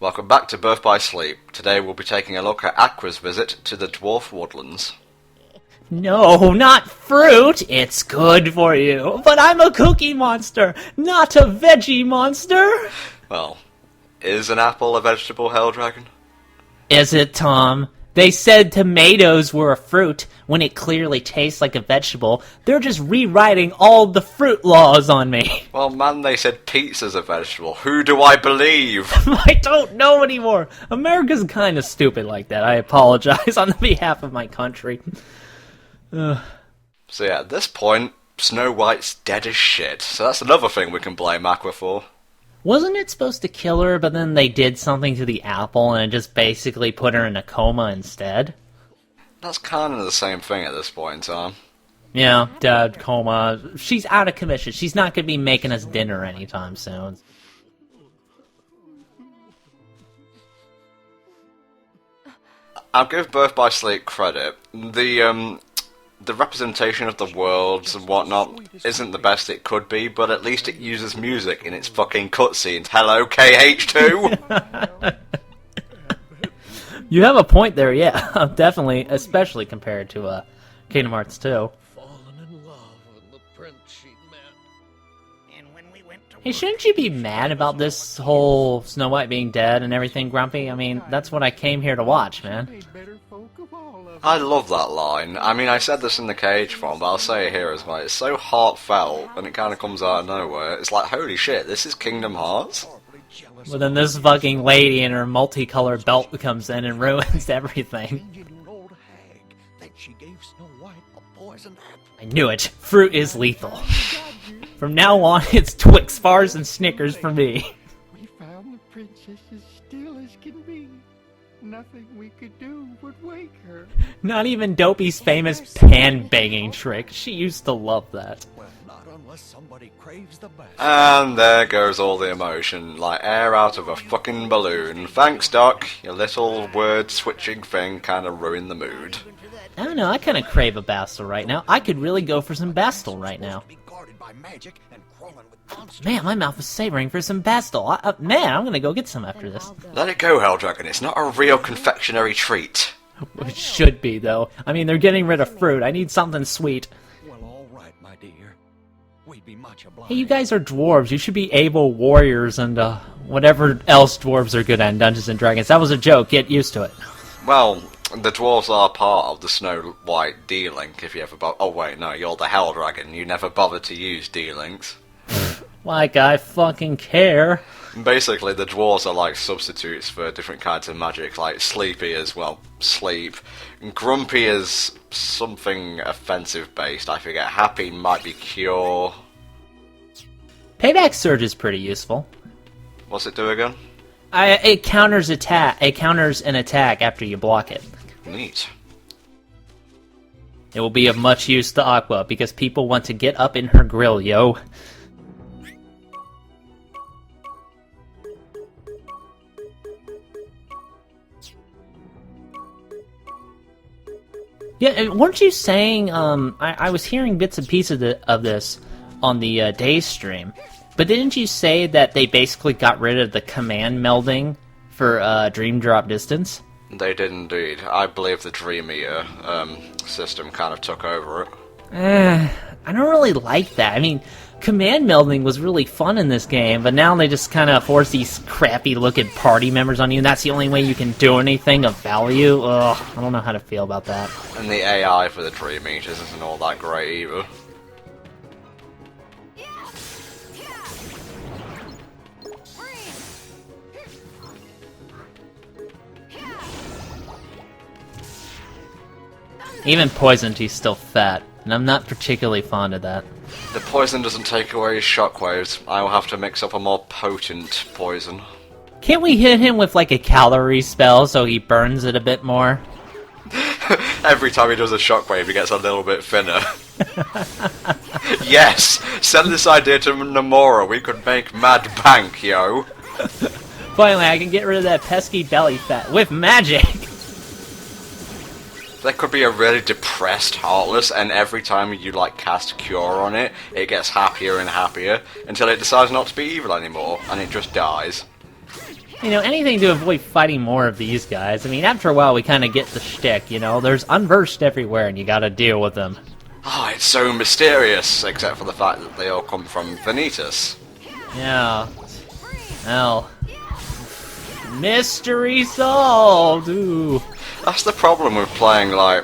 Welcome back to Birth by Sleep. Today we'll be taking a look at Aqua's visit to the Dwarf Woodlands. No, not fruit! It's good for you. But I'm a cookie monster, not a veggie monster! Well, is an apple a vegetable, Helldragon? Is it, Tom? They said tomatoes were a fruit when it clearly tastes like a vegetable. They're just rewriting all the fruit laws on me. Well, man, they said pizza's a vegetable. Who do I believe? I don't know anymore. America's kind of stupid like that. I apologize on behalf of my country. So yeah, at this point, Snow White's dead as shit. So that's another thing we can blame Aqua for. Wasn't it supposed to kill her, but then they did something to the apple and it just basically put her in a coma instead? That's kind of the same thing at this point in time. Yeah, dead, coma. She's out of commission. She's not going to be making us dinner anytime soon. I'll give Birth by Sleep credit. The representation of the worlds and whatnot isn't the best it could be, but at least it uses music in its fucking cutscenes. Hello, KH2! You have a point there, yeah. Definitely, especially compared to Kingdom Hearts 2. Hey, shouldn't you be mad about this whole Snow White being dead and everything, Grumpy? I mean, that's what I came here to watch, man. I love that line. I mean, I said this in the KH form, but I'll say it here as well. It's so heartfelt, and it kind of comes out of nowhere. It's like, holy shit, this is Kingdom Hearts? Well, then this fucking lady in her multicolored belt comes in and ruins everything. I knew it. Fruit is lethal. From now on, it's Twix bars and Snickers for me. We found the princess as still as can be. Nothing we could do would wake her. Not even Dopey's famous pan-banging trick. She used to love that. Well, not unless somebody craves the best. And there goes all the emotion, like air out of a fucking balloon. Thanks, Doc. Your little word-switching thing kind of ruined the mood. I don't know, I kind of crave a Bastel right now. I could really go for some Bastel right now. Man, my mouth is savoring for some Bastel. Man, I'm gonna go get some after this. Let it go, Helldragon. It's not a real confectionery treat. It should be, though. I mean, they're getting rid of fruit. I need something sweet. Well, all right, my dear. We'd be much obliged. Hey, you guys are dwarves. You should be able warriors and whatever else dwarves are good at in Dungeons and Dragons. That was a joke. Get used to it. Well, the dwarves are part of the Snow White D-Link, if you ever oh wait, no, you're the Helldragon. You never bothered to use D-Links. Like I fucking care. Basically, the dwarves are like substitutes for different kinds of magic, like Sleepy is, well, sleep. Grumpy is something offensive based, I forget. Happy might be cure. Payback Surge is pretty useful. What's it do again? It counters attack. It counters an attack after you block it. Neat. It will be of much use to Aqua because people want to get up in her grill, yo. Yeah, weren't you saying, I was hearing bits and pieces of this on the Days stream, but didn't you say that they basically got rid of the command melding for Dream Drop Distance? They did indeed. I believe the Dream Eater system kind of took over it. I don't really like that. I mean, command melding was really fun in this game, but now they just kind of force these crappy-looking party members on you, and that's the only way you can do anything of value. Ugh, I don't know how to feel about that. And the AI for the Dream Eaters isn't all that great either. Even poisoned, he's still fat, and I'm not particularly fond of that. The poison doesn't take away his shockwaves. I will have to mix up a more potent poison. Can't we hit him with like a calorie spell so he burns it a bit more? Every time he does a shockwave, he gets a little bit thinner. Yes! Send this idea to Nomura. We could make mad bank, yo. Finally, I can get rid of that pesky belly fat with magic! There could be a really depressed Heartless, and every time you like cast Cure on it, it gets happier and happier, until it decides not to be evil anymore, and it just dies. You know, anything to avoid fighting more of these guys. I mean, after a while we kind of get the shtick, you know? There's unversed everywhere and you gotta deal with them. Oh, it's so mysterious, except for the fact that they all come from Vanitas. Yeah. Well. Mystery solved! Ooh. That's the problem with playing, like,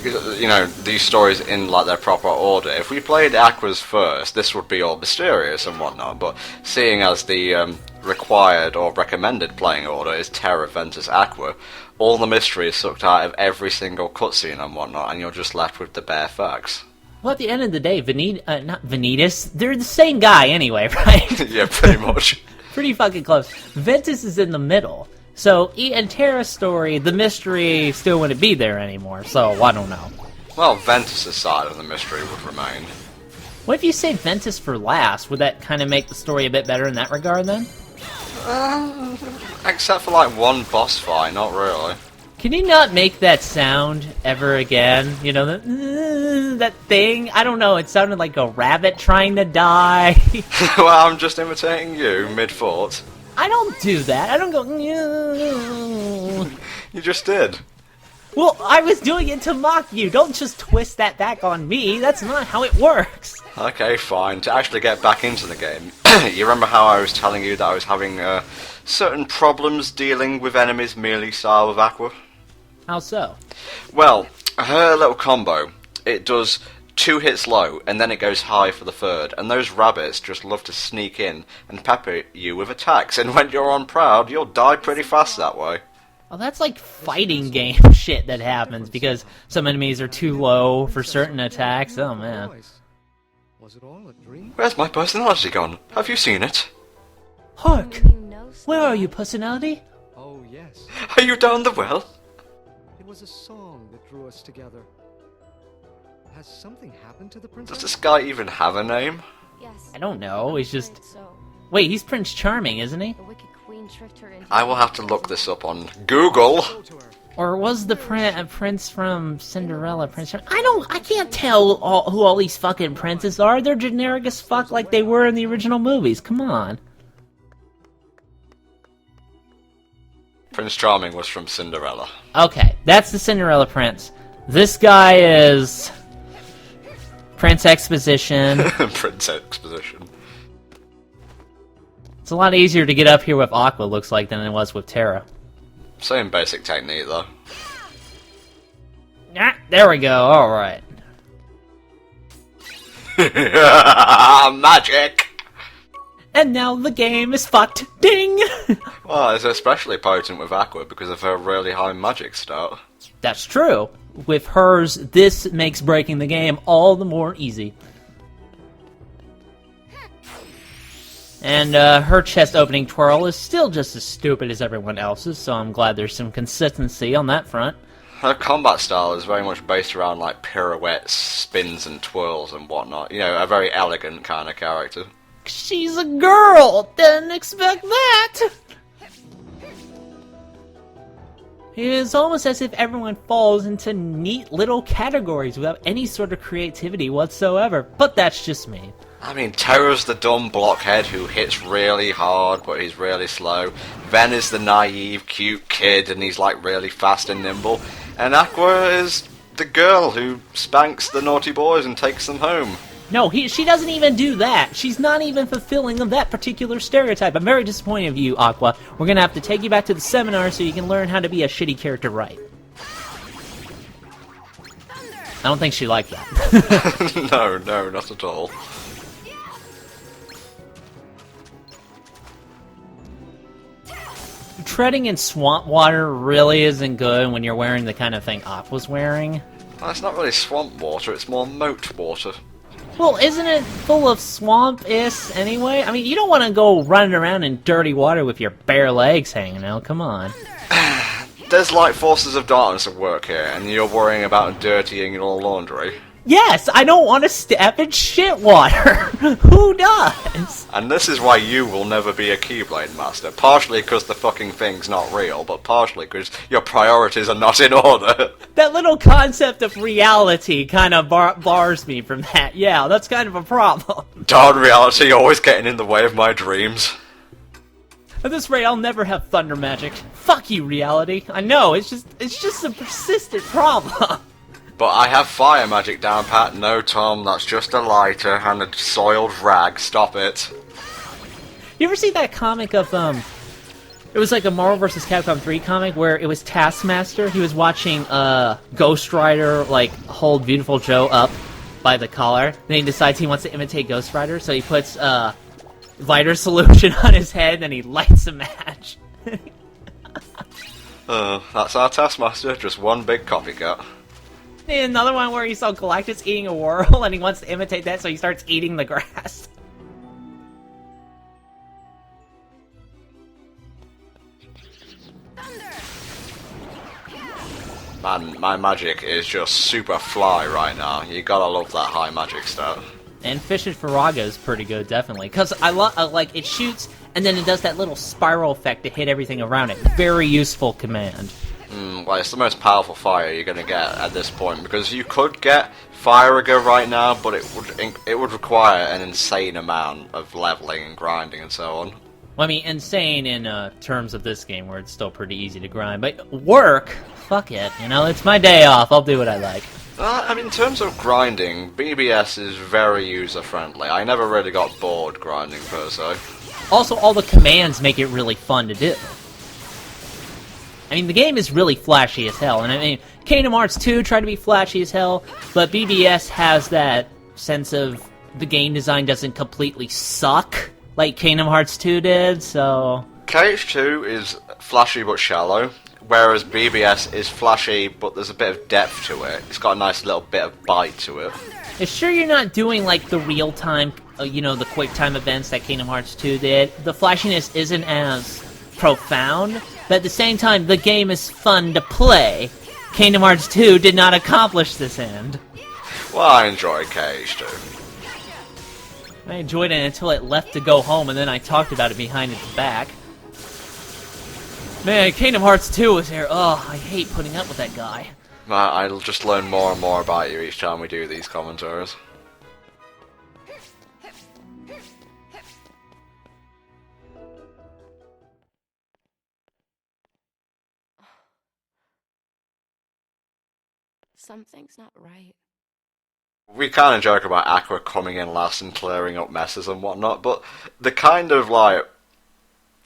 you know, these stories in, like, their proper order. If we played Aqua's first, this would be all mysterious and whatnot, but seeing as the required or recommended playing order is Terra, Ventus, Aqua, all the mystery is sucked out of every single cutscene and whatnot, and you're just left with the bare facts. Well, at the end of the day, not Vanitas, they're the same guy anyway, right? Yeah, pretty much. Pretty fucking close. Ventus is in the middle. So, in Terra's story, the mystery still wouldn't be there anymore, so I don't know. Well, Ventus' side of the mystery would remain. What if you say Ventus for last? Would that kind of make the story a bit better in that regard, then? Except for, like, one boss fight, not really. Can you not make that sound ever again? You know, that thing? I don't know, it sounded like a rabbit trying to die. Well, I'm just imitating you, mid-fort. I don't do that. I don't go... You just did. Well, I was doing it to mock you. Don't just twist that back on me. That's not how it works. Okay, fine. To actually get back into the game, you remember how I was telling you that I was having certain problems dealing with enemies melee style with Aqua? How so? Well, her little combo, it does 2 hits low, and then it goes high for the third, and those rabbits just love to sneak in and pepper you with attacks, and when you're on proud, you'll die pretty fast that way. Well, that's like fighting game shit that happens, because some enemies are too low for certain attacks. Oh, man. Was it all a dream? Where's my personality gone? Have you seen it? Hark! Where are you, personality? Oh, yes. Are you down the well? It was a song that drew us together. Has something happened to the princess? Does this guy even have a name? Yes. I don't know, he's just... So, Wait, he's Prince Charming, isn't he? the wicked queen tricked her into... I will have to look this up on Google. Go to her. Or was the prince from Cinderella Prince Charming? I can't tell who all these fucking princes are. They're generic as fuck like they were in the original movies. Come on. Prince Charming was from Cinderella. Okay, that's the Cinderella prince. This guy is... Prince Exposition. Prince Exposition. It's a lot easier to get up here with Aqua, looks like, than it was with Terra. Same basic technique, though. Ah, there we go, alright. Magic! And now the game is fucked. Ding! Well, it's especially potent with Aqua because of her really high magic start. That's true. With hers, this makes breaking the game all the more easy. And her chest opening twirl is still just as stupid as everyone else's, so I'm glad there's some consistency on that front. Her combat style is very much based around like pirouettes, spins and twirls and whatnot. You know, a very elegant kind of character. She's a girl! Didn't expect that! It is almost as if everyone falls into neat little categories without any sort of creativity whatsoever, but that's just me. I mean, Terra's the dumb blockhead who hits really hard, but he's really slow. Ven is the naive, cute kid, and he's like really fast and nimble. And Aqua is the girl who spanks the naughty boys and takes them home. No, she doesn't even do that. She's not even fulfilling of that particular stereotype. I'm very disappointed of you, Aqua. We're gonna have to take you back to the seminar so you can learn how to be a shitty character right. I don't think she liked that. No, not at all. Treading in swamp water really isn't good when you're wearing the kind of thing Aqua's wearing. Well, it's not really swamp water, it's more moat water. Well, isn't it full of swamp-ish anyway? I mean, you don't want to go running around in dirty water with your bare legs hanging out, come on. There's like forces of darkness at work here, and you're worrying about dirtying your laundry. Yes, I don't want to step in shit water. Who does? And this is why you will never be a Keyblade Master. Partially because the fucking thing's not real, but partially because your priorities are not in order. That little concept of reality kind of bars me from that. Yeah, that's kind of a problem. Darn reality always getting in the way of my dreams. At this rate, I'll never have thunder magic. Fuck you, reality. I know, it's just a persistent problem. But I have fire magic down pat. No, Tom, that's just a lighter and a soiled rag. Stop it. You ever see that comic of, it was like a Marvel vs. Capcom 3 comic where it was Taskmaster. He was watching, Ghost Rider, like, hold Beautiful Joe up by the collar. Then he decides he wants to imitate Ghost Rider, so he puts, lighter solution on his head, and he lights a match. That's our Taskmaster, just one big copycat. Another one where he saw Galactus eating a whirl, and he wants to imitate that, so he starts eating the grass. Man, my magic is just super fly right now. You gotta love that high magic stat. And Fish's Faraga is pretty good, definitely. Because I like, it shoots, and then it does that little spiral effect to hit everything around it. Very useful command. Well, it's the most powerful fire you're gonna get at this point, because you could get Firaga right now, but it would require an insane amount of leveling and grinding and so on. Well, I mean, insane in terms of this game, where it's still pretty easy to grind. But work, fuck it, you know, it's my day off, I'll do what I like. I mean, in terms of grinding, BBS is very user-friendly. I never really got bored grinding, per se. Also, all the commands make it really fun to do. I mean, the game is really flashy as hell, and I mean, Kingdom Hearts 2 tried to be flashy as hell, but BBS has that sense of the game design doesn't completely suck like Kingdom Hearts 2 did, so... KH2 is flashy but shallow, whereas BBS is flashy but there's a bit of depth to it. It's got a nice little bit of bite to it. It's sure you're not doing like the real-time, you know, the quick-time events that Kingdom Hearts 2 did. The flashiness isn't as profound, but at the same time, the game is fun to play. Kingdom Hearts 2 did not accomplish this end. Well, I enjoyed KH2. I enjoyed it until it left to go home, and then I talked about it behind its back. Man, Kingdom Hearts 2 was here. Oh, I hate putting up with that guy. I'll just learn more and more about you each time we do these commentaries. Something's not right. We kind of joke about Aqua coming in last and clearing up messes and whatnot, but the kind of, like,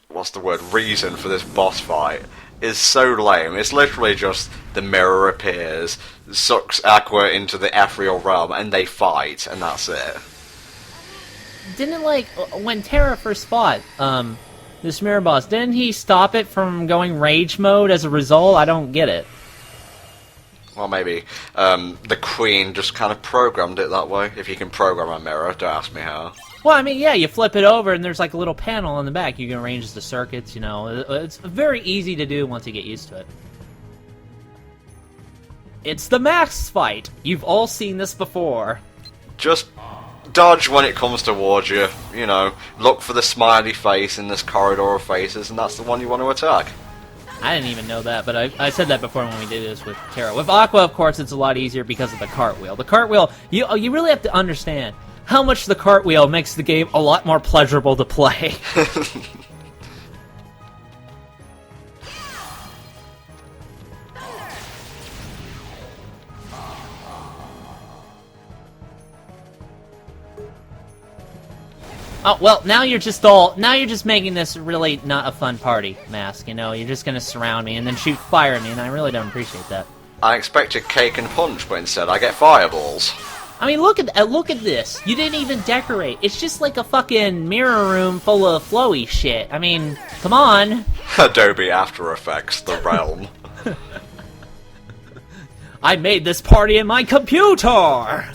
what's the word, reason for this boss fight is so lame. It's literally just the mirror appears, sucks Aqua into the ethereal realm, and they fight, and that's it. Didn't, like, when Terra first fought, this mirror boss, didn't he stop it from going rage mode as a result? I don't get it. Well, maybe the Queen just kind of programmed it that way. If you can program a mirror, don't ask me how. Well, I mean, yeah, you flip it over and there's like a little panel on the back. You can arrange the circuits, you know. It's very easy to do once you get used to it. It's the Max fight. You've all seen this before. Just dodge when it comes towards you, you know. Look for the smiley face in this corridor of faces, and that's the one you want to attack. I didn't even know that, but I said that before when we did this with Terra. With Aqua, of course, it's a lot easier because of the cartwheel. The cartwheel, you really have to understand how much the cartwheel makes the game a lot more pleasurable to play. Oh, well, now you're just making this really not a fun party, Mask, you know? You're just gonna surround me and then shoot fire at me, and I really don't appreciate that. I expected cake and punch, but instead I get fireballs. I mean, look at this. You didn't even decorate. It's just like a fucking mirror room full of flowy shit. I mean, come on. Adobe After Effects, the realm. I made this party in my computer!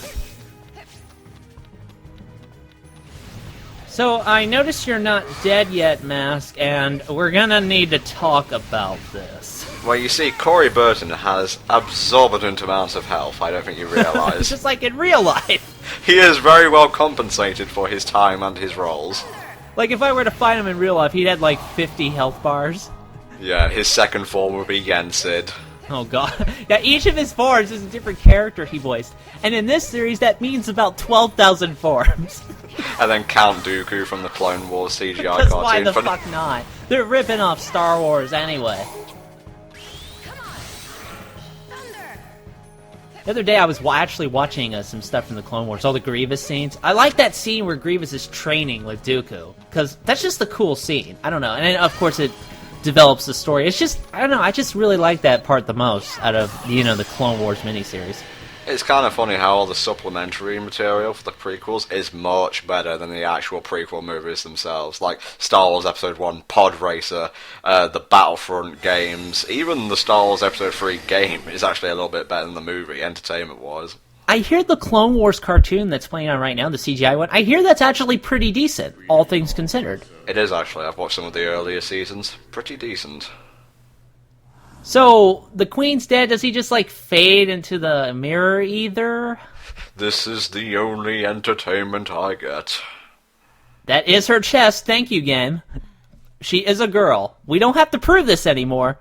So, I notice you're not dead yet, Mask, and we're gonna need to talk about this. Well, you see, Corey Burton has absorbent amounts of health, I don't think you realise. Just like in real life. He is very well compensated for his time and his roles. Like, if I were to fight him in real life, he'd have like 50 health bars. Yeah, his second form would be Yensid. Oh god. Yeah, each of his forms is a different character he voiced. And in this series, that means about 12,000 forms. And then Count Dooku from the Clone Wars CGI Because cartoon. why the fuck not? They're ripping off Star Wars anyway. The other day I was actually watching some stuff from the Clone Wars, all the Grievous scenes. I like that scene where Grievous is training with Dooku, because that's just a cool scene. I don't know. And then, of course, it develops the story. It's just, I don't know, I just really like that part the most out of, the Clone Wars miniseries. It's kind of funny how all the supplementary material for the prequels is much better than the actual prequel movies themselves. Like Star Wars Episode 1, Pod Racer, the Battlefront games, even the Star Wars Episode 3 game is actually a little bit better than the movie, entertainment-wise. I hear the Clone Wars cartoon that's playing on right now, the CGI one, I hear that's actually pretty decent, all things considered. It is actually. I've watched some of the earlier seasons. Pretty decent. So, the Queen's dead, does he just, fade into the mirror either? This is the only entertainment I get. That is her chest, thank you, game. She is a girl. We don't have to prove this anymore.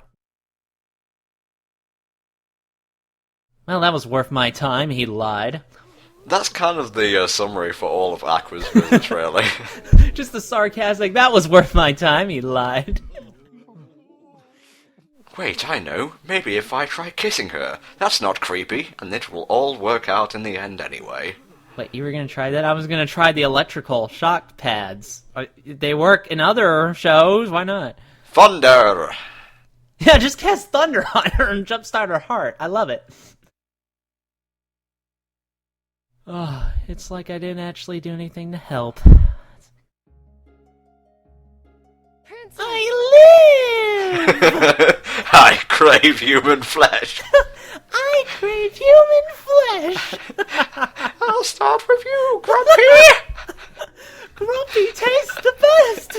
Well, that was worth my time, he lied. That's kind of the summary for all of Aqua's visits, really. Just the sarcastic, that was worth my time, he lied. Wait, I know. Maybe if I try kissing her. That's not creepy, and it will all work out in the end anyway. Wait, you were gonna try that? I was gonna try the electrical shock pads. They work in other shows, why not? Thunder! Yeah, just cast thunder on her and jumpstart her heart. I love it. Oh, it's like I didn't actually do anything to help. I live! I crave human flesh. I crave human flesh! I'll start with you, Grumpy! Grumpy tastes the best!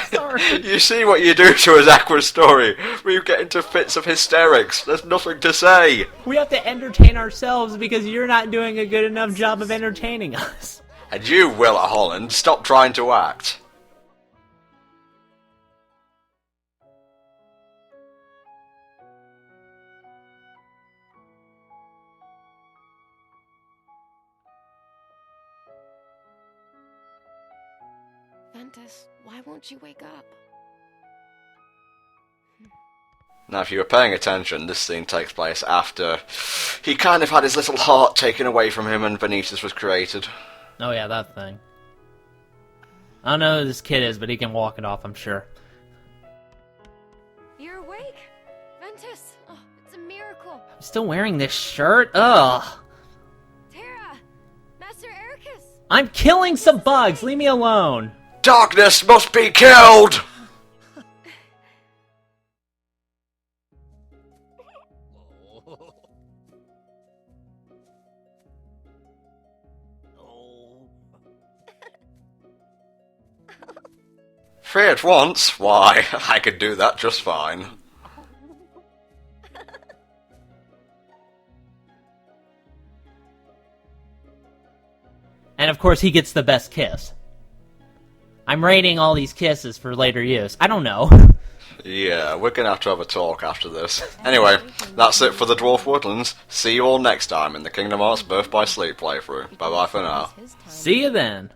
Sorry. You see what you do to his Aqua story, where you get into fits of hysterics. There's nothing to say. We have to entertain ourselves because you're not doing a good enough job of entertaining us. And you, Willa Holland, stop trying to act. Ventus, why won't you wake up? Now, if you were paying attention, this scene takes place after he kind of had his little heart taken away from him and Vanitas was created. Oh yeah, that thing. I don't know who this kid is, but he can walk it off, I'm sure. You're awake! Ventus! Oh, it's a miracle! I'm still wearing this shirt? Ugh! Terra! Master Ericus! I'm killing some bugs! Leave me alone! Darkness must be killed! Three at once? Why, I could do that just fine. And of course he gets the best kiss. I'm rating all these kisses for later use. I don't know. Yeah, we're gonna have to have a talk after this. Anyway, that's it for the Dwarf Woodlands. See you all next time in the Kingdom Hearts Birth by Sleep playthrough. Bye bye for now. See you then.